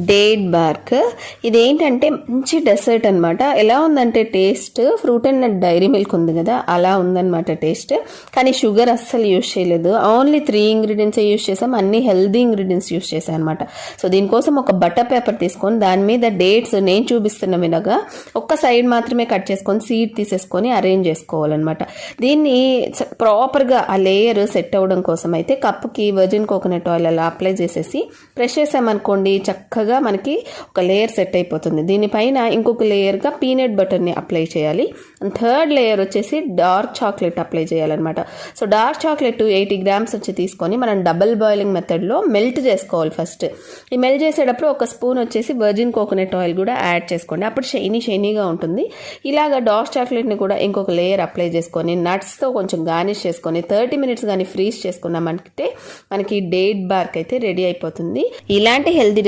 Date BARC. ఇదేంటంటే మంచి dessert అనమాట. ఎలా ఉందంటే taste fruit and nut Dairy Milk ఉంది కదా, అలా ఉందన్నమాట టేస్ట్. కానీ షుగర్ అస్సలు యూజ్ చేయలేదు, ఓన్లీ 3 ఇంగ్రీడియంట్స్ యూజ్ చేసాం, అన్ని హెల్దీ ఇంగ్రీడియంట్స్ యూజ్ చేసాం అనమాట. సో దీనికోసం ఒక బటర్ పేపర్ తీసుకొని దాని మీద డేట్స్ నేను చూపిస్తున్న విధంగా ఒక్క సైడ్ మాత్రమే కట్ చేసుకొని సీడ్ తీసేసుకొని అరేంజ్ చేసుకోవాలన్నమాట. దీన్ని ప్రాపర్గా ఆ లేయర్ సెట్ అవ్వడం కోసం అయితే కప్పుకి వర్జిన్ కోకోనట్ ఆయిల్ అలా అప్లై చేసేసి ప్రెస్ చేసామనుకోండి చక్కగా మనకి ఒక లేయర్ సెట్ అయిపోతుంది. దీనిపైన ఇంకొక లేయర్గా పీనట్ బటర్ని అప్లై చేయాలి. అండ్ థర్డ్ లేయర్ వచ్చేసి డార్క్ చాక్లెట్ అప్లై చేయాలన్నమాట. సో డార్క్ చాక్లెట్ 80 గ్రామ్స్ వచ్చి తీసుకొని మనం డబుల్ బాయిలింగ్ మెథడ్లో మెల్ట్ చేసుకోవాలి ఫస్ట్. ఈ మెల్ట్ చేసేటప్పుడు ఒక స్పూన్ వచ్చేసి వర్జిన్ కోకోనట్ ఆయిల్ కూడా యాడ్ చేసుకోండి, అప్పుడు షైనీగా ఉంటుంది. ఇలాగ డార్క్ చాక్లెట్ని కూడా ఇంకొక లేయర్ అప్లై చేసుకొని నట్స్తో కొంచెం గార్నిష్ చేసుకొని 30 మినిట్స్ కానీ ఫ్రీజ్ చేసుకున్నామంటే మనకి డేట్ బార్క్ అయితే రెడీ అయిపోతుంది. ఇలాంటి హెల్తీ